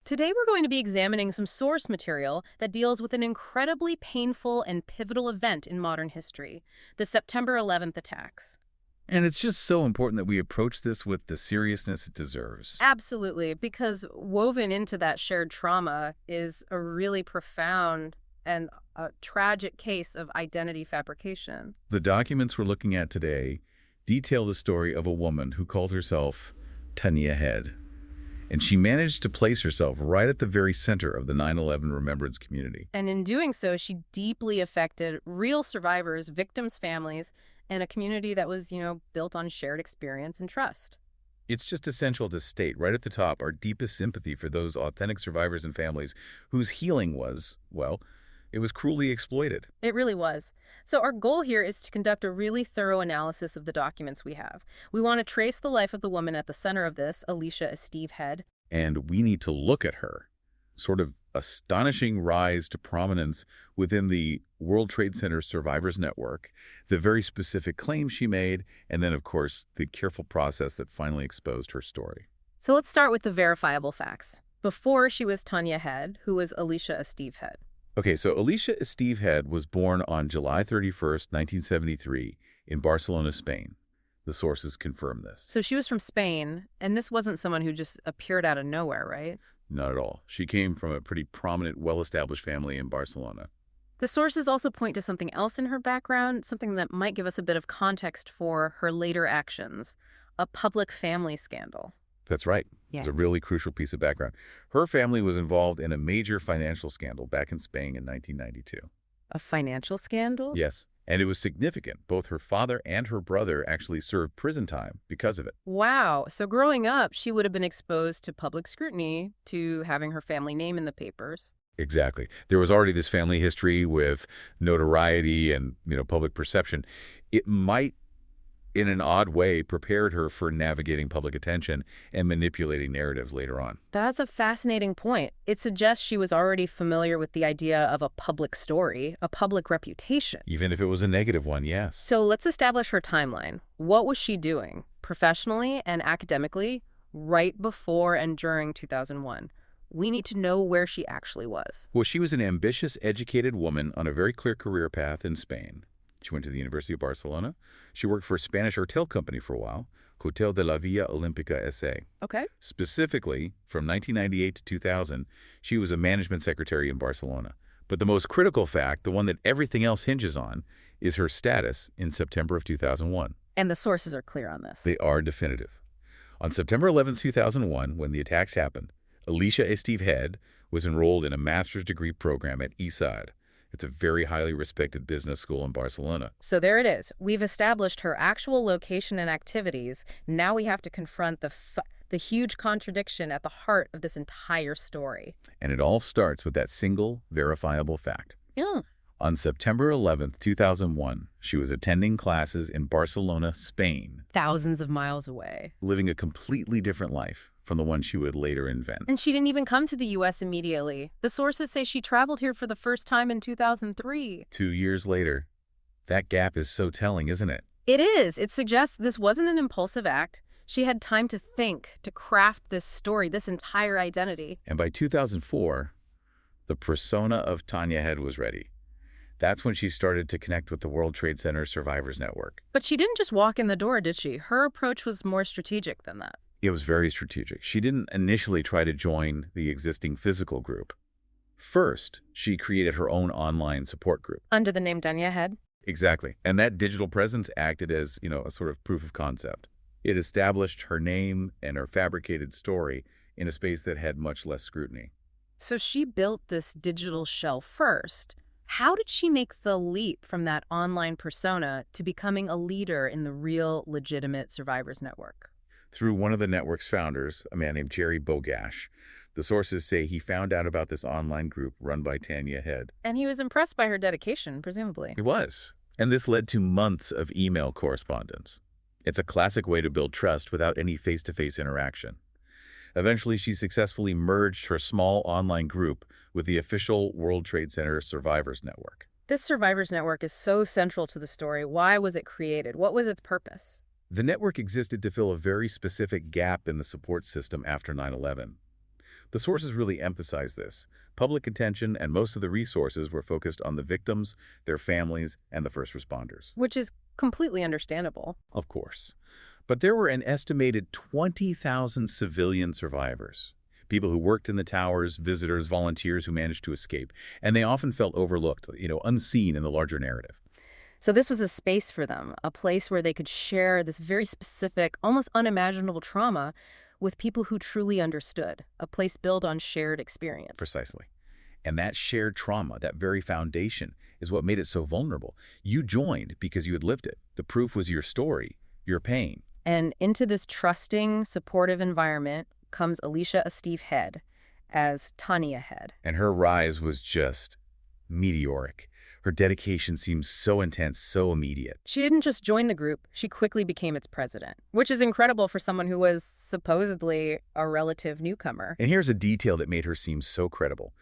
Today we're going to be examining some source material that deals with an incredibly painful and pivotal event in modern history, the September 11th attacks. And it's just so important that we approach this with the seriousness it deserves. Absolutely, because woven into that shared trauma is a really profound and a tragic case of identity fabrication. The documents we're looking at today detail the story of a woman who called herself Tania Head. And she managed to place herself right at the very center of the 9/11 remembrance community. And in doing so, she deeply affected real survivors, victims' families, and a community that was, built on shared experience and trust. It's just essential to state right at the top our deepest sympathy for those authentic survivors and families whose healing was, well, it was cruelly exploited. It really was. So our goal here is to conduct a really thorough analysis of the documents we have. We want to trace the life of the woman at the center of this, Alicia Esteve Head. And we need to look at her sort of astonishing rise to prominence within the World Trade Center Survivors Network, the very specific claims she made, and then, of course, the careful process that finally exposed her story. So let's start with the verifiable facts. Before she was Tania Head, who was Alicia Esteve Head. Okay, so Alicia Esteve Head was born on July 31st, 1973, in Barcelona, Spain. The sources confirm this. So she was from Spain, and this wasn't someone who just appeared out of nowhere, right? Not at all. She came from a pretty prominent, well-established family in Barcelona. The sources also point to something else in her background, something that might give us a bit of context for her later actions, a public family scandal. That's right. Yeah. It's a really crucial piece of background. Her family was involved in a major financial scandal back in Spain in 1992. A financial scandal? Yes, and it was significant. Both her father and her brother actually served prison time because of it. Wow. So growing up, she would have been exposed to public scrutiny, to having her family name in the papers. Exactly. There was already this family history with notoriety and, public perception. It might, in an odd way, prepared her for navigating public attention and manipulating narratives later on. That's a fascinating point. It suggests she was already familiar with the idea of a public story, a public reputation. Even if it was a negative one, yes. So let's establish her timeline. What was she doing, professionally and academically, right before and during 2001? We need to know where she actually was. Well, she was an ambitious, educated woman on a very clear career path in Spain. She went to the University of Barcelona. She worked for a Spanish hotel company for a while, Hotel de la Villa Olímpica S.A. Okay. Specifically, from 1998 to 2000, she was a management secretary in Barcelona. But the most critical fact, the one that everything else hinges on, is her status in September of 2001. And the sources are clear on this. They are definitive. On September 11, 2001, when the attacks happened, Alicia Esteve Head was enrolled in a master's degree program at ESAD. It's a very highly respected business school in Barcelona. So there it is. We've established her actual location and activities. Now we have to confront the huge contradiction at the heart of this entire story. And it all starts with that single verifiable fact. Yeah. On September 11th, 2001, she was attending classes in Barcelona, Spain. Thousands of miles away. Living a completely different life from the one she would later invent. And she didn't even come to the U.S. immediately. The sources say she traveled here for the first time in 2003. 2 years later. That gap is so telling, isn't it? It is. It suggests this wasn't an impulsive act. She had time to think, to craft this story, this entire identity. And by 2004, the persona of Tania Head was ready. That's when she started to connect with the World Trade Center Survivors Network. But she didn't just walk in the door, did she? Her approach was more strategic than that. It was very strategic. She didn't initially try to join the existing physical group. First, she created her own online support group. Under the name Tania Head? Exactly. And that digital presence acted as, a sort of proof of concept. It established her name and her fabricated story in a space that had much less scrutiny. So she built this digital shell first. How did she make the leap from that online persona to becoming a leader in the real, legitimate Survivors Network? Through one of the network's founders, a man named Jerry Bogash. The sources say he found out about this online group run by Tania Head. And he was impressed by her dedication, presumably. He was. And this led to months of email correspondence. It's a classic way to build trust without any face-to-face interaction. Eventually, she successfully merged her small online group with the official World Trade Center Survivors Network. This Survivors Network is so central to the story. Why was it created? What was its purpose? The network existed to fill a very specific gap in the support system after 9/11. The sources really emphasize this. Public attention and most of the resources were focused on the victims, their families, and the first responders. Which is completely understandable. Of course. But there were an estimated 20,000 civilian survivors. People who worked in the towers, visitors, volunteers who managed to escape. And they often felt overlooked, unseen in the larger narrative. So this was a space for them, a place where they could share this very specific, almost unimaginable trauma with people who truly understood, a place built on shared experience. Precisely. And that shared trauma, that very foundation, is what made it so vulnerable. You joined because you had lived it. The proof was your story, your pain. And into this trusting, supportive environment comes Alicia Esteve Head as Tania Head. And her rise was just meteoric. Her dedication seems so intense, so immediate. She didn't just join the group, she quickly became its president, which is incredible for someone who was supposedly a relative newcomer. And here's a detail that made her seem so credible.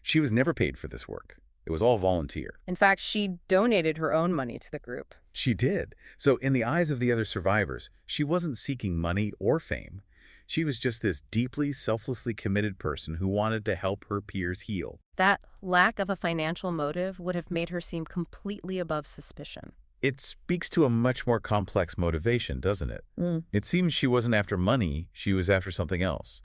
She was never paid for this work. It was all volunteer. In fact, she donated her own money to the group. She did. So in the eyes of the other survivors, she wasn't seeking money or fame. She was just this deeply, selflessly committed person who wanted to help her peers heal. That lack of a financial motive would have made her seem completely above suspicion. It speaks to a much more complex motivation, doesn't it? It seems she wasn't after money, she was after something else.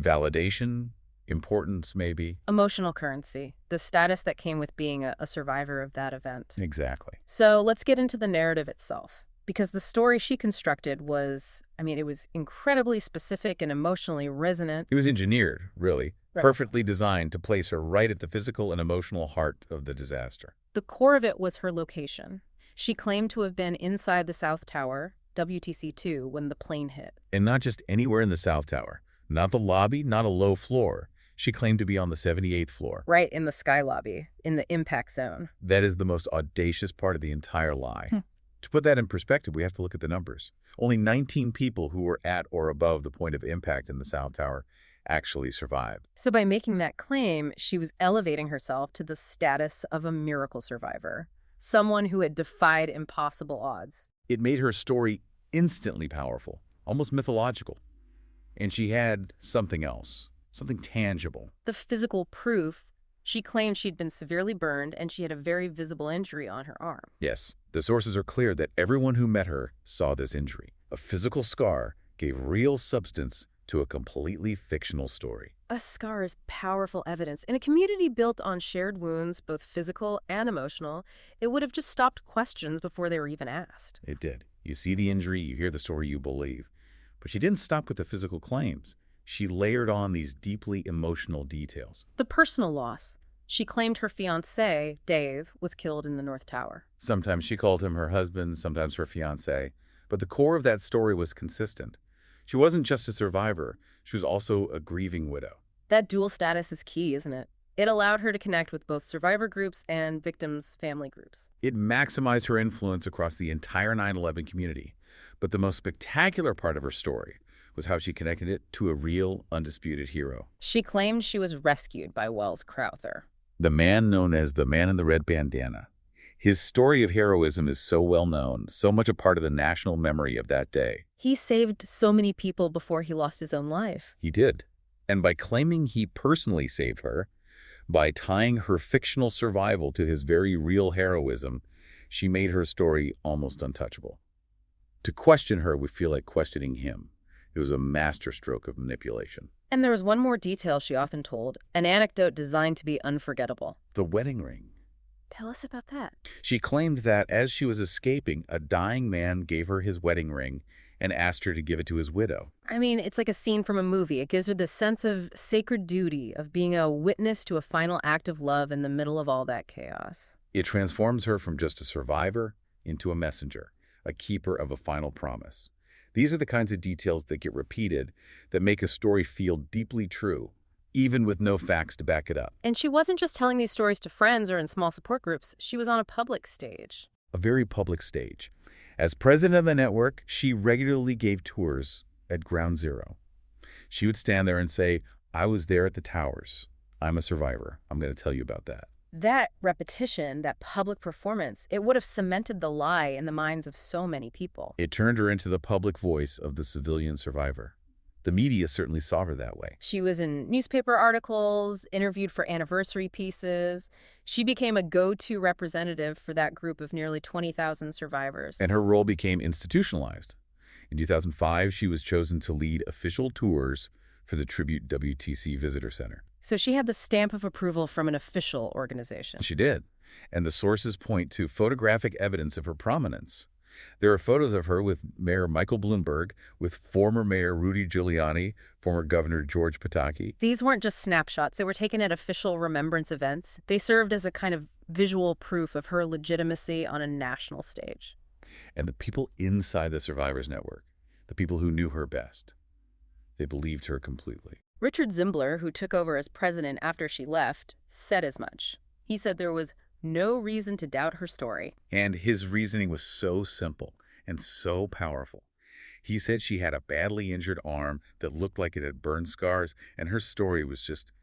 Validation, importance, maybe. Emotional currency, the status that came with being a survivor of that event. Exactly. So let's get into the narrative itself. Because the story she constructed was, it was incredibly specific and emotionally resonant. It was engineered, really, Right. perfectly designed to place her right at the physical and emotional heart of the disaster. The core of it was her location. She claimed to have been inside the South Tower, WTC-2, when the plane hit. And not just anywhere in the South Tower. Not the lobby, not a low floor. She claimed to be on the 78th floor. Right in the sky lobby, in the impact zone. That is the most audacious part of the entire lie. To put that in perspective, we have to look at the numbers. Only 19 people who were at or above the point of impact in the South Tower actually survived. So by making that claim, she was elevating herself to the status of a miracle survivor, someone who had defied impossible odds. It made her story instantly powerful, almost mythological. And she had something else, something tangible. The physical proof. She claimed she'd been severely burned and she had a very visible injury on her arm. Yes, the sources are clear that everyone who met her saw this injury. A physical scar gave real substance to a completely fictional story. A scar is powerful evidence. In a community built on shared wounds, both physical and emotional, it would have just stopped questions before they were even asked. It did. You see the injury, you hear the story, you believe. But she didn't stop with the physical claims. She layered on these deeply emotional details. The personal loss. She claimed her fiancé, Dave, was killed in the North Tower. Sometimes she called him her husband, sometimes her fiancé. But the core of that story was consistent. She wasn't just a survivor. She was also a grieving widow. That dual status is key, isn't it? It allowed her to connect with both survivor groups and victims' family groups. It maximized her influence across the entire 9/11 community. But the most spectacular part of her story was how she connected it to a real, undisputed hero. She claimed she was rescued by Wells Crowther. The man known as the Man in the Red Bandana. His story of heroism is so well known, so much a part of the national memory of that day. He saved so many people before he lost his own life. He did. And by claiming he personally saved her, by tying her fictional survival to his very real heroism, she made her story almost untouchable. To question her would feel like questioning him. It was a masterstroke of manipulation. And there was one more detail she often told, an anecdote designed to be unforgettable. The wedding ring. Tell us about that. She claimed that as she was escaping, a dying man gave her his wedding ring and asked her to give it to his widow. It's like a scene from a movie. It gives her this sense of sacred duty, of being a witness to a final act of love in the middle of all that chaos. It transforms her from just a survivor into a messenger, a keeper of a final promise. These are the kinds of details that get repeated that make a story feel deeply true, even with no facts to back it up. And she wasn't just telling these stories to friends or in small support groups. She was on a public stage. A very public stage. As president of the network, she regularly gave tours at Ground Zero. She would stand there and say, "I was there at the towers. I'm a survivor. I'm going to tell you about that." That repetition, that public performance, it would have cemented the lie in the minds of so many people. It turned her into the public voice of the civilian survivor. The media certainly saw her that way. She was in newspaper articles, interviewed for anniversary pieces. She became a go-to representative for that group of nearly 20,000 survivors. And her role became institutionalized. In 2005, she was chosen to lead official tours for the Tribute WTC Visitor Center. So she had the stamp of approval from an official organization. She did. And the sources point to photographic evidence of her prominence. There are photos of her with Mayor Michael Bloomberg, with former Mayor Rudy Giuliani, former Governor George Pataki. These weren't just snapshots. They were taken at official remembrance events. They served as a kind of visual proof of her legitimacy on a national stage. And the people inside the Survivors Network, the people who knew her best, they believed her completely. Richard Zimbler, who took over as president after she left, said as much. He said there was no reason to doubt her story. And his reasoning was so simple and so powerful. He said she had a badly injured arm that looked like it had burn scars, and her story was just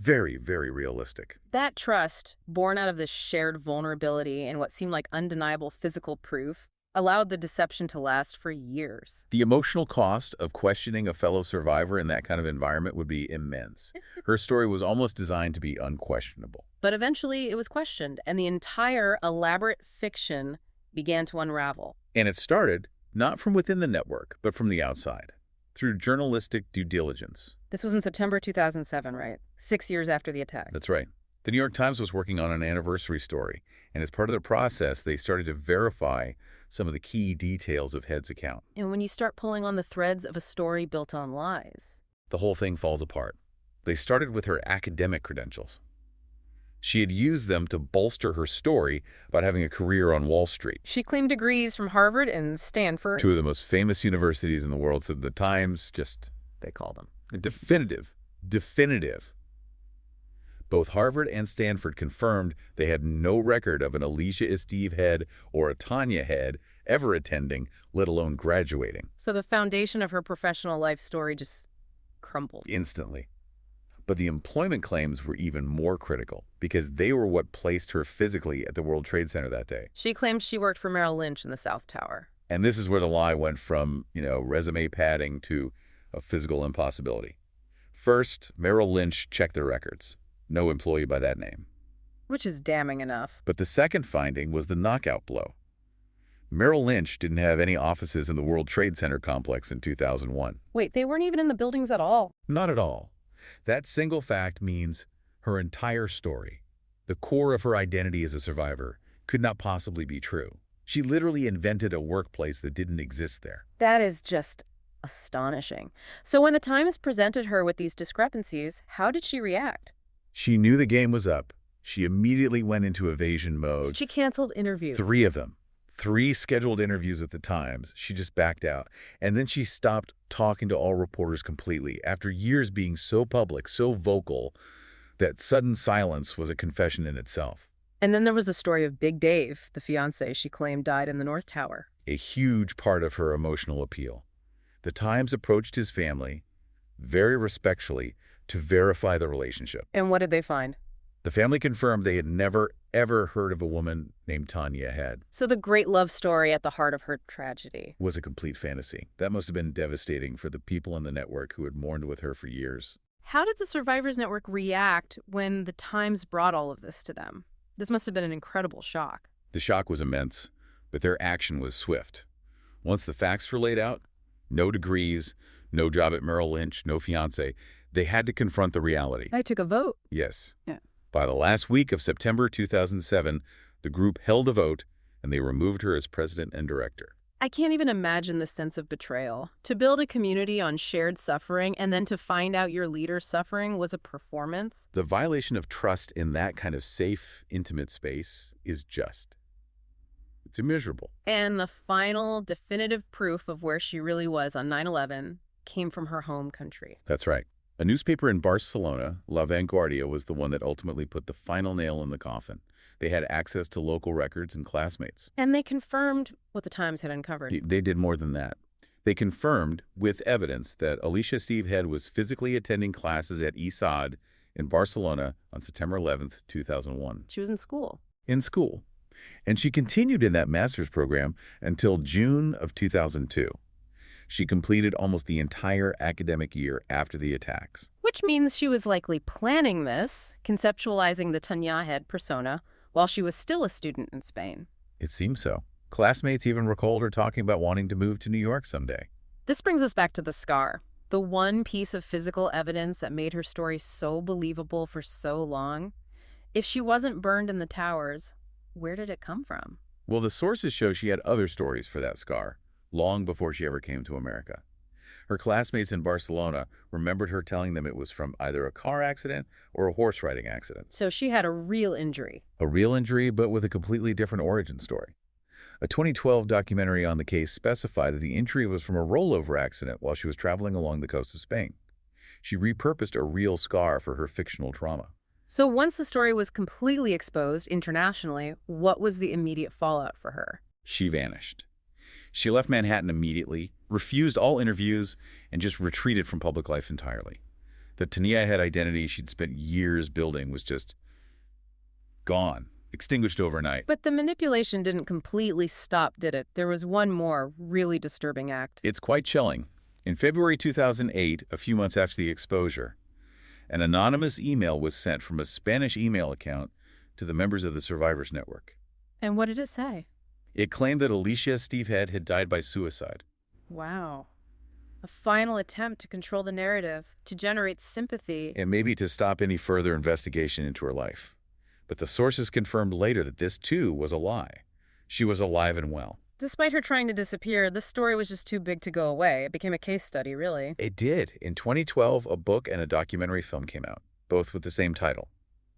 very, very realistic. That trust, born out of this shared vulnerability and what seemed like undeniable physical proof, allowed the deception to last for years. The emotional cost of questioning a fellow survivor in that kind of environment would be immense. Her story was almost designed to be unquestionable. But eventually it was questioned, and the entire elaborate fiction began to unravel. And it started not from within the network, but from the outside, through journalistic due diligence. This was in September 2007, right? 6 years after the attack. That's right. The New York Times was working on an anniversary story, and as part of the process, they started to verify some of the key details of Head's account. And when you start pulling on the threads of a story built on lies, the whole thing falls apart. They started with her academic credentials. She had used them to bolster her story about having a career on Wall Street. She claimed degrees from Harvard and Stanford. Two of the most famous universities in the world, so the Times just... they call them. Definitive. Both Harvard and Stanford confirmed they had no record of an Alicia Esteve Head or a Tania Head ever attending, let alone graduating. So the foundation of her professional life story just crumbled. Instantly. But the employment claims were even more critical because they were what placed her physically at the World Trade Center that day. She claimed she worked for Merrill Lynch in the South Tower. And this is where the lie went from, resume padding to a physical impossibility. First, Merrill Lynch checked their records. No employee by that name. Which is damning enough. But the second finding was the knockout blow. Merrill Lynch didn't have any offices in the World Trade Center complex in 2001. Wait, they weren't even in the buildings at all? Not at all. That single fact means her entire story, the core of her identity as a survivor, could not possibly be true. She literally invented a workplace that didn't exist there. That is just astonishing. So when the Times presented her with these discrepancies, how did she react? She knew the game was up. She immediately went into evasion mode. She canceled interviews. 3 of them. 3 scheduled interviews with the Times. She just backed out. And then she stopped talking to all reporters completely after years being so public, so vocal, that sudden silence was a confession in itself. And then there was the story of Big Dave, the fiancé she claimed died in the North Tower. A huge part of her emotional appeal. The Times approached his family, very respectfully, to verify the relationship. And what did they find? The family confirmed they had never, ever heard of a woman named Tania Head. So the great love story at the heart of her tragedy Was a complete fantasy. That must have been devastating for the people in the network who had mourned with her for years. How did the Survivors Network react when the Times brought all of this to them? This must have been an incredible shock. The shock was immense, but their action was swift. Once the facts were laid out, no degrees, no job at Merrill Lynch, no fiancé, they had to confront the reality. I took a vote. Yes. Yeah. By the last week of September 2007, the group held a vote, and they removed her as president and director. I can't even imagine the sense of betrayal. To build a community on shared suffering and then to find out your leader's suffering was a performance. The violation of trust in that kind of safe, intimate space is just. It's immeasurable. And the final definitive proof of where she really was on 9/11 came from her home country. That's right. A newspaper in Barcelona, La Vanguardia, was the one that ultimately put the final nail in the coffin. They had access to local records and classmates. And they confirmed what the Times had uncovered. They did more than that. They confirmed with evidence that Alicia Esteve Head was physically attending classes at ISAD in Barcelona on September 11th, 2001. She was in school. In school. And she continued in that master's program until June of 2002. She completed almost the entire academic year after the attacks. Which means she was likely planning this, conceptualizing the Tania Head persona, while she was still a student in Spain. It seems so. Classmates even recalled her talking about wanting to move to New York someday. This brings us back to the scar, the one piece of physical evidence that made her story so believable for so long. If she wasn't burned in the towers, where did it come from? Well, the sources show she had other stories for that scar, long before she ever came to America. Her classmates in Barcelona remembered her telling them it was from either a car accident or a horse riding accident. So she had a real injury. A real injury, but with a completely different origin story. A 2012 documentary on the case specified that the injury was from a rollover accident while she was traveling along the coast of Spain. She repurposed a real scar for her fictional trauma. So once the story was completely exposed internationally, what was the immediate fallout for her? She vanished. She left Manhattan immediately, refused all interviews, and just retreated from public life entirely. The Tania Head identity she'd spent years building was just gone, extinguished overnight. But the manipulation didn't completely stop, did it? There was one more really disturbing act. It's quite chilling. In February 2008, a few months after the exposure, an anonymous email was sent from a Spanish email account to the members of the Survivors Network. And what did it say? It claimed that Alicia Esteve Head had died by suicide. Wow. A final attempt to control the narrative, to generate sympathy. And maybe to stop any further investigation into her life. But the sources confirmed later that this, too, was a lie. She was alive and well. Despite her trying to disappear, this story was just too big to go away. It became a case study, really. It did. In 2012, a book and a documentary film came out, both with the same title,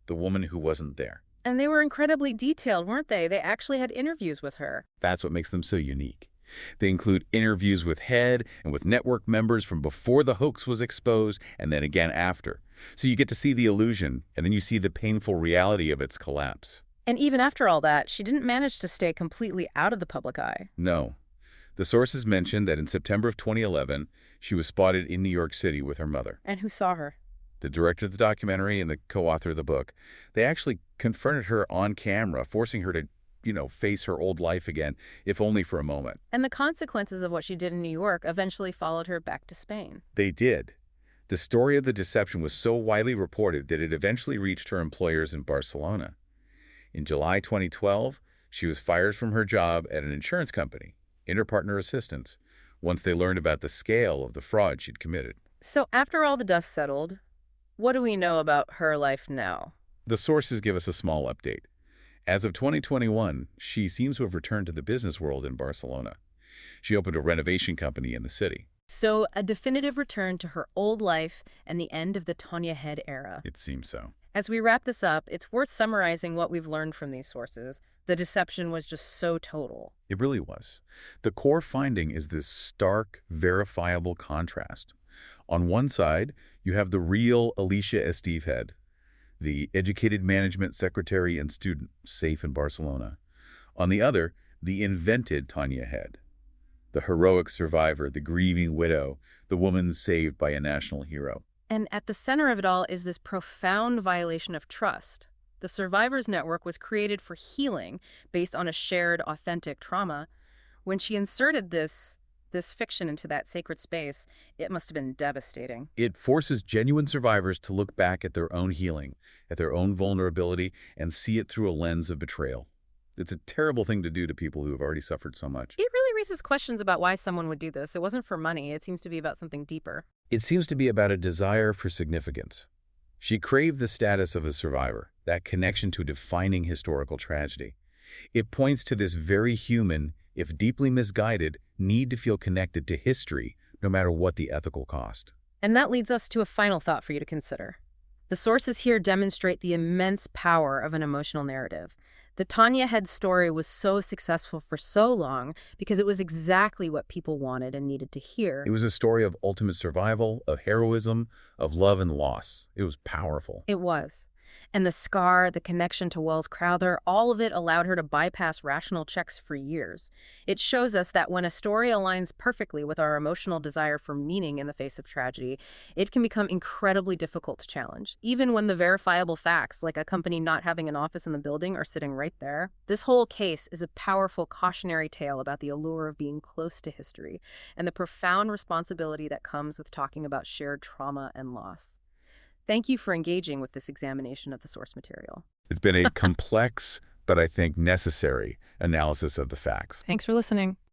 The Woman Who Wasn't There. And they were incredibly detailed, weren't they? They actually had interviews with her. That's what makes them so unique. They include interviews with Head and with network members from before the hoax was exposed and then again after. So you get to see the illusion, and then you see the painful reality of its collapse. And even after all that, she didn't manage to stay completely out of the public eye. No. The sources mentioned that in September of 2011, she was spotted in New York City with her mother. And who saw her? The director of the documentary and the co-author of the book. They actually confronted her on camera, forcing her to, face her old life again, if only for a moment. And the consequences of what she did in New York eventually followed her back to Spain. They did. The story of the deception was so widely reported that it eventually reached her employers in Barcelona. In July 2012, she was fired from her job at an insurance company, Interpartner Assistance, once they learned about the scale of the fraud she'd committed. So after all the dust settled, what do we know about her life now? The sources give us a small update. As of 2021, she seems to have returned to the business world in Barcelona. She opened a renovation company in the city. So a definitive return to her old life and the end of the Tania Head era. It seems so. As we wrap this up, it's worth summarizing what we've learned from these sources. The deception was just so total. It really was. The core finding is this stark, verifiable contrast. On one side, you have the real Alicia Esteve Head, the educated management secretary and student safe in Barcelona. On the other, the invented Tania Head, the heroic survivor, the grieving widow, the woman saved by a national hero. And at the center of it all is this profound violation of trust. The Survivors Network was created for healing based on a shared, authentic trauma. When she inserted this fiction into that sacred space, it must have been devastating. It forces genuine survivors to look back at their own healing, at their own vulnerability, and see it through a lens of betrayal. It's a terrible thing to do to people who have already suffered so much. It really raises questions about why someone would do this. It wasn't for money. It seems to be about something deeper. It seems to be about a desire for significance. She craved the status of a survivor, that connection to defining historical tragedy. It points to this very human, if deeply misguided, need to feel connected to history, no matter what the ethical cost. And that leads us to a final thought for you to consider. The sources here demonstrate the immense power of an emotional narrative. The Tania Head story was so successful for so long because it was exactly what people wanted and needed to hear. It was a story of ultimate survival, of heroism, of love and loss. It was powerful. It was. And the scar, the connection to Wells Crowther, all of it allowed her to bypass rational checks for years. It shows us that when a story aligns perfectly with our emotional desire for meaning in the face of tragedy, it can become incredibly difficult to challenge, even when the verifiable facts, like a company not having an office in the building, are sitting right there. This whole case is a powerful cautionary tale about the allure of being close to history and the profound responsibility that comes with talking about shared trauma and loss. Thank you for engaging with this examination of the source material. It's been a complex, but I think necessary analysis of the facts. Thanks for listening.